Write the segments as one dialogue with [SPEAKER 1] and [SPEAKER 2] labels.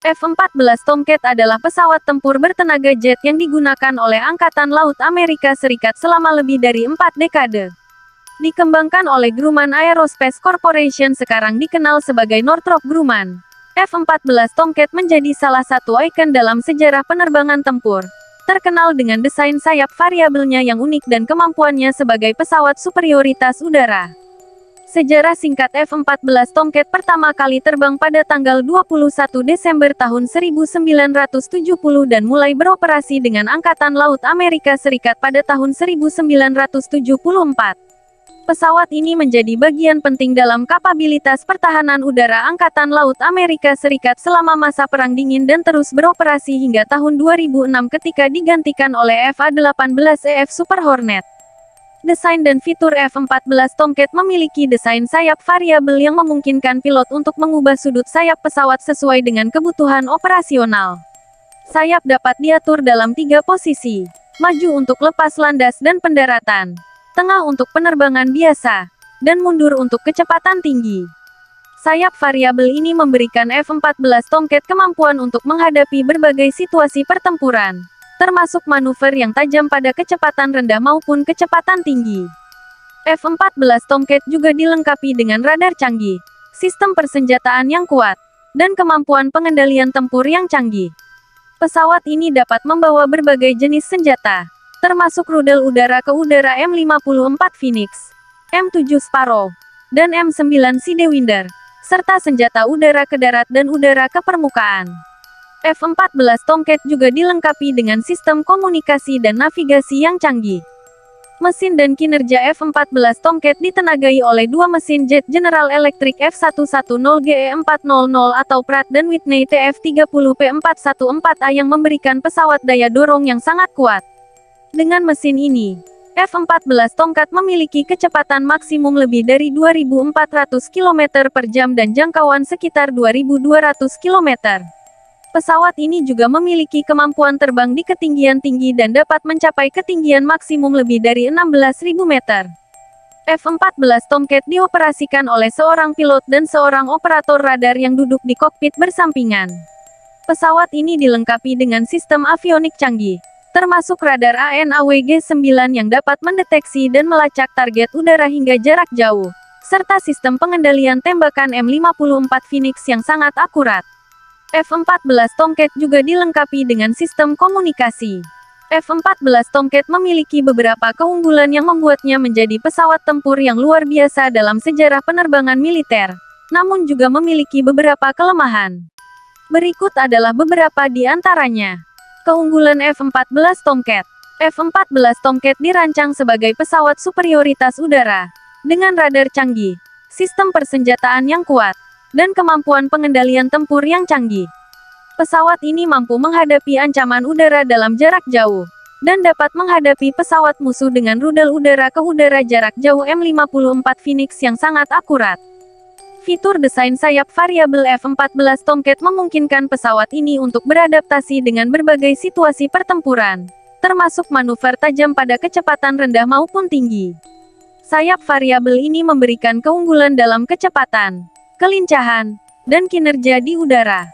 [SPEAKER 1] F-14 Tomcat adalah pesawat tempur bertenaga jet yang digunakan oleh Angkatan Laut Amerika Serikat selama lebih dari 4 dekade. Dikembangkan oleh Grumman Aerospace Corporation, sekarang dikenal sebagai Northrop Grumman. F-14 Tomcat menjadi salah satu ikon dalam sejarah penerbangan tempur. Terkenal dengan desain sayap variabelnya yang unik dan kemampuannya sebagai pesawat superioritas udara. Sejarah singkat F-14 Tomcat pertama kali terbang pada tanggal 21 Desember tahun 1970 dan mulai beroperasi dengan Angkatan Laut Amerika Serikat pada tahun 1974. Pesawat ini menjadi bagian penting dalam kapabilitas pertahanan udara Angkatan Laut Amerika Serikat selama masa Perang Dingin dan terus beroperasi hingga tahun 2006 ketika digantikan oleh FA-18EF Super Hornet. Desain dan fitur F-14 Tomcat memiliki desain sayap variabel yang memungkinkan pilot untuk mengubah sudut sayap pesawat sesuai dengan kebutuhan operasional. Sayap dapat diatur dalam 3 posisi: maju untuk lepas landas dan pendaratan, tengah untuk penerbangan biasa, dan mundur untuk kecepatan tinggi. Sayap variabel ini memberikan F-14 Tomcat kemampuan untuk menghadapi berbagai situasi pertempuran, termasuk manuver yang tajam pada kecepatan rendah maupun kecepatan tinggi. F-14 Tomcat juga dilengkapi dengan radar canggih, sistem persenjataan yang kuat, dan kemampuan pengendalian tempur yang canggih. Pesawat ini dapat membawa berbagai jenis senjata, termasuk rudal udara ke udara M54 Phoenix, M7 Sparrow, dan M9 Sidewinder, serta senjata udara ke darat dan udara ke permukaan. F-14 Tomcat juga dilengkapi dengan sistem komunikasi dan navigasi yang canggih. Mesin dan kinerja F-14 Tomcat ditenagai oleh 2 mesin jet General Electric F110GE400 atau Pratt & Whitney TF30P414A yang memberikan pesawat daya dorong yang sangat kuat. Dengan mesin ini, F-14 Tomcat memiliki kecepatan maksimum lebih dari 2.400 km per jam dan jangkauan sekitar 2.200 km. Pesawat ini juga memiliki kemampuan terbang di ketinggian tinggi dan dapat mencapai ketinggian maksimum lebih dari 16.000 meter. F-14 Tomcat dioperasikan oleh seorang pilot dan seorang operator radar yang duduk di kokpit bersampingan. Pesawat ini dilengkapi dengan sistem avionik canggih, termasuk radar ANAWG-9 yang dapat mendeteksi dan melacak target udara hingga jarak jauh, serta sistem pengendalian tembakan M54 Phoenix yang sangat akurat. F-14 Tomcat juga dilengkapi dengan sistem komunikasi. F-14 Tomcat memiliki beberapa keunggulan yang membuatnya menjadi pesawat tempur yang luar biasa dalam sejarah penerbangan militer, namun juga memiliki beberapa kelemahan. Berikut adalah beberapa di antaranya. Keunggulan F-14 Tomcat. F-14 Tomcat dirancang sebagai pesawat superioritas udara, dengan radar canggih, sistem persenjataan yang kuat, dan kemampuan pengendalian tempur yang canggih. Pesawat ini mampu menghadapi ancaman udara dalam jarak jauh, dan dapat menghadapi pesawat musuh dengan rudal udara ke udara jarak jauh M54 Phoenix yang sangat akurat. Fitur desain sayap variabel F-14 Tomcat memungkinkan pesawat ini untuk beradaptasi dengan berbagai situasi pertempuran, termasuk manuver tajam pada kecepatan rendah maupun tinggi. Sayap variabel ini memberikan keunggulan dalam kecepatan, kelincahan, dan kinerja di udara.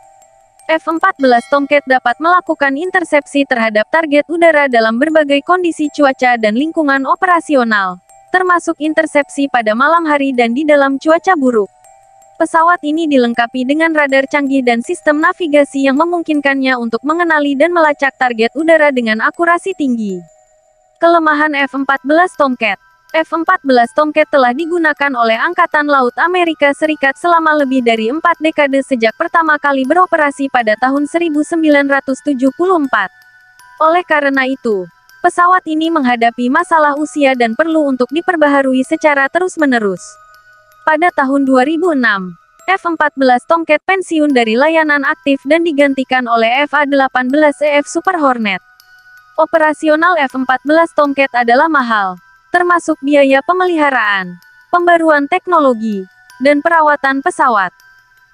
[SPEAKER 1] F-14 Tomcat dapat melakukan intersepsi terhadap target udara dalam berbagai kondisi cuaca dan lingkungan operasional, termasuk intersepsi pada malam hari dan di dalam cuaca buruk. Pesawat ini dilengkapi dengan radar canggih dan sistem navigasi yang memungkinkannya untuk mengenali dan melacak target udara dengan akurasi tinggi. Kelemahan F-14 Tomcat. F-14 Tomcat telah digunakan oleh Angkatan Laut Amerika Serikat selama lebih dari 4 dekade sejak pertama kali beroperasi pada tahun 1974. Oleh karena itu, pesawat ini menghadapi masalah usia dan perlu untuk diperbaharui secara terus-menerus. Pada tahun 2006, F-14 Tomcat pensiun dari layanan aktif dan digantikan oleh FA-18EF Super Hornet. Operasional F-14 Tomcat adalah mahal, termasuk biaya pemeliharaan, pembaruan teknologi, dan perawatan pesawat.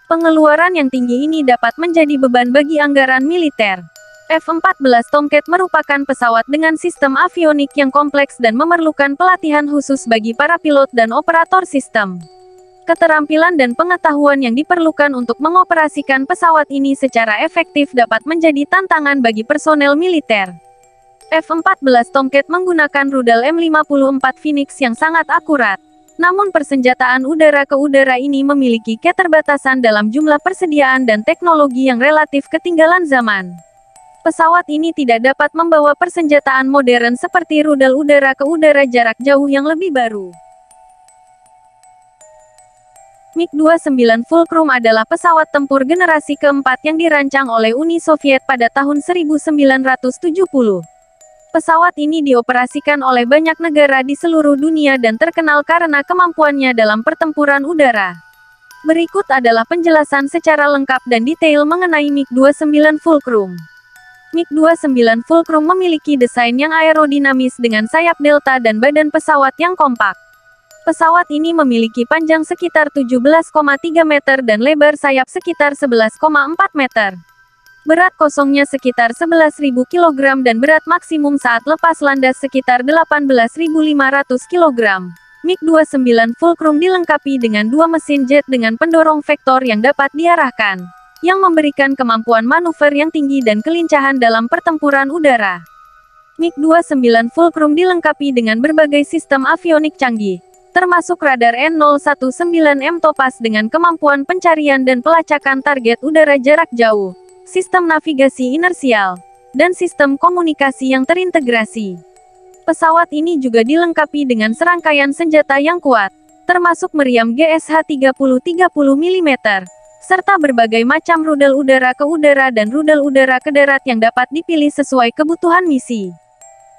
[SPEAKER 1] Pengeluaran yang tinggi ini dapat menjadi beban bagi anggaran militer. F-14 Tomcat merupakan pesawat dengan sistem avionik yang kompleks dan memerlukan pelatihan khusus bagi para pilot dan operator sistem. Keterampilan dan pengetahuan yang diperlukan untuk mengoperasikan pesawat ini secara efektif dapat menjadi tantangan bagi personel militer. F-14 Tomcat menggunakan rudal M54 Phoenix yang sangat akurat. Namun persenjataan udara ke udara ini memiliki keterbatasan dalam jumlah persediaan dan teknologi yang relatif ketinggalan zaman. Pesawat ini tidak dapat membawa persenjataan modern seperti rudal udara ke udara jarak jauh yang lebih baru. MiG-29 Fulcrum adalah pesawat tempur generasi keempat yang dirancang oleh Uni Soviet pada tahun 1970. Pesawat ini dioperasikan oleh banyak negara di seluruh dunia dan terkenal karena kemampuannya dalam pertempuran udara. Berikut adalah penjelasan secara lengkap dan detail mengenai MiG-29 Fulcrum. MiG-29 Fulcrum memiliki desain yang aerodinamis dengan sayap delta dan badan pesawat yang kompak. Pesawat ini memiliki panjang sekitar 17,3 meter dan lebar sayap sekitar 11,4 meter. Berat kosongnya sekitar 11.000 kg dan berat maksimum saat lepas landas sekitar 18.500 kg. MiG-29 Fulcrum dilengkapi dengan dua mesin jet dengan pendorong vektor yang dapat diarahkan, yang memberikan kemampuan manuver yang tinggi dan kelincahan dalam pertempuran udara. MiG-29 Fulcrum dilengkapi dengan berbagai sistem avionik canggih, termasuk radar N019M Topaz dengan kemampuan pencarian dan pelacakan target udara jarak jauh, sistem navigasi inersial, dan sistem komunikasi yang terintegrasi. Pesawat ini juga dilengkapi dengan serangkaian senjata yang kuat, termasuk meriam GSH 30-30 mm, serta berbagai macam rudal udara ke udara dan rudal udara ke darat yang dapat dipilih sesuai kebutuhan misi.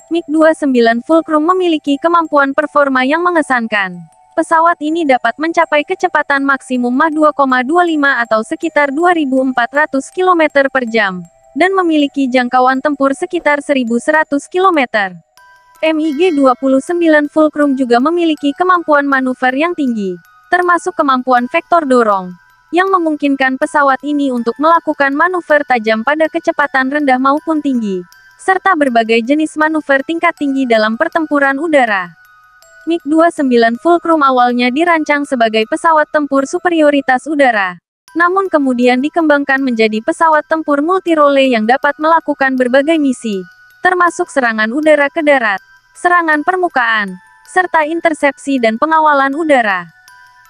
[SPEAKER 1] MiG-29 Fulcrum memiliki kemampuan performa yang mengesankan. Pesawat ini dapat mencapai kecepatan maksimum Mach 2,25 atau sekitar 2.400 km per jam, dan memiliki jangkauan tempur sekitar 1.100 km. MiG-29 Fulcrum juga memiliki kemampuan manuver yang tinggi, termasuk kemampuan vektor dorong, yang memungkinkan pesawat ini untuk melakukan manuver tajam pada kecepatan rendah maupun tinggi, serta berbagai jenis manuver tingkat tinggi dalam pertempuran udara. MiG-29 Fulcrum awalnya dirancang sebagai pesawat tempur superioritas udara, namun kemudian dikembangkan menjadi pesawat tempur multirole yang dapat melakukan berbagai misi, termasuk serangan udara ke darat, serangan permukaan, serta intersepsi dan pengawalan udara.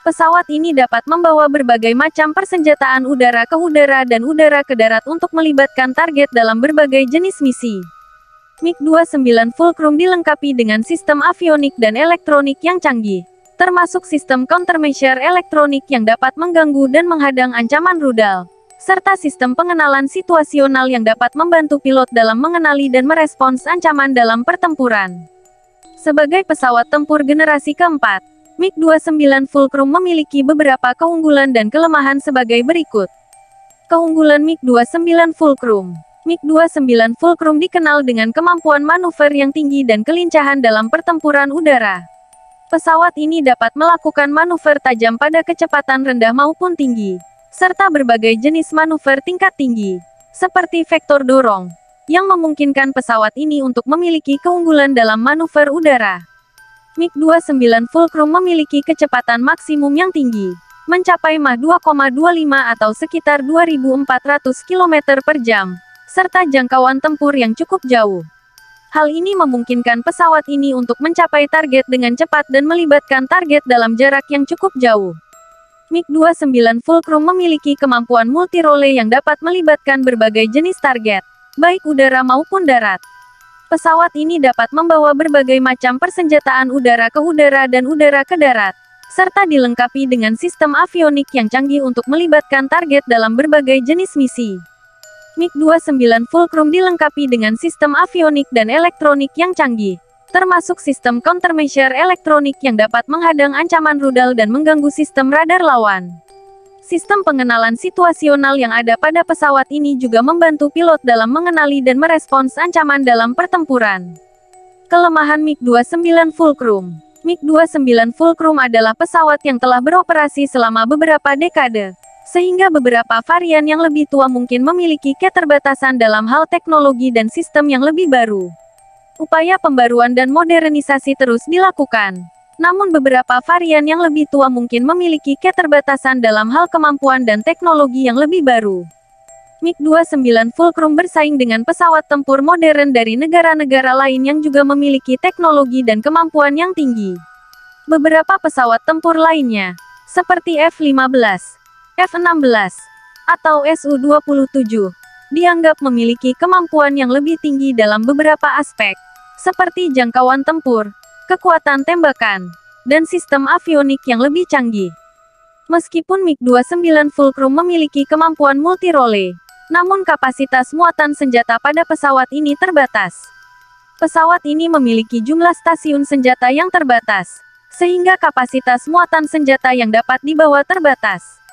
[SPEAKER 1] Pesawat ini dapat membawa berbagai macam persenjataan udara ke udara dan udara ke darat untuk melibatkan target dalam berbagai jenis misi. MiG-29 Fulcrum dilengkapi dengan sistem avionik dan elektronik yang canggih, termasuk sistem countermeasure elektronik yang dapat mengganggu dan menghadang ancaman rudal, serta sistem pengenalan situasional yang dapat membantu pilot dalam mengenali dan merespons ancaman dalam pertempuran. Sebagai pesawat tempur generasi keempat, MiG-29 Fulcrum memiliki beberapa keunggulan dan kelemahan sebagai berikut. Keunggulan MiG-29 Fulcrum. MiG-29 Fulcrum dikenal dengan kemampuan manuver yang tinggi dan kelincahan dalam pertempuran udara. Pesawat ini dapat melakukan manuver tajam pada kecepatan rendah maupun tinggi, serta berbagai jenis manuver tingkat tinggi, seperti vektor dorong, yang memungkinkan pesawat ini untuk memiliki keunggulan dalam manuver udara. MiG-29 Fulcrum memiliki kecepatan maksimum yang tinggi, mencapai Mach 2,25 atau sekitar 2.400 km per jam, serta jangkauan tempur yang cukup jauh. Hal ini memungkinkan pesawat ini untuk mencapai target dengan cepat dan melibatkan target dalam jarak yang cukup jauh. MiG-29 Fulcrum memiliki kemampuan multirole yang dapat melibatkan berbagai jenis target, baik udara maupun darat. Pesawat ini dapat membawa berbagai macam persenjataan udara ke udara dan udara ke darat, serta dilengkapi dengan sistem avionik yang canggih untuk melibatkan target dalam berbagai jenis misi. MiG-29 Fulcrum dilengkapi dengan sistem avionik dan elektronik yang canggih, termasuk sistem countermeasure elektronik yang dapat menghadang ancaman rudal dan mengganggu sistem radar lawan. Sistem pengenalan situasional yang ada pada pesawat ini juga membantu pilot dalam mengenali dan merespons ancaman dalam pertempuran. Kelemahan MiG-29 Fulcrum. MiG-29 Fulcrum adalah pesawat yang telah beroperasi selama beberapa dekade, sehingga beberapa varian yang lebih tua mungkin memiliki keterbatasan dalam hal teknologi dan sistem yang lebih baru. Upaya pembaruan dan modernisasi terus dilakukan. Namun beberapa varian yang lebih tua mungkin memiliki keterbatasan dalam hal kemampuan dan teknologi yang lebih baru. MiG-29 Fulcrum bersaing dengan pesawat tempur modern dari negara-negara lain yang juga memiliki teknologi dan kemampuan yang tinggi. Beberapa pesawat tempur lainnya, seperti F-15, F-16, atau Su-27, dianggap memiliki kemampuan yang lebih tinggi dalam beberapa aspek, seperti jangkauan tempur, kekuatan tembakan, dan sistem avionik yang lebih canggih. Meskipun MiG-29 Fulcrum memiliki kemampuan multi-role, namun kapasitas muatan senjata pada pesawat ini terbatas. Pesawat ini memiliki jumlah stasiun senjata yang terbatas, sehingga kapasitas muatan senjata yang dapat dibawa terbatas.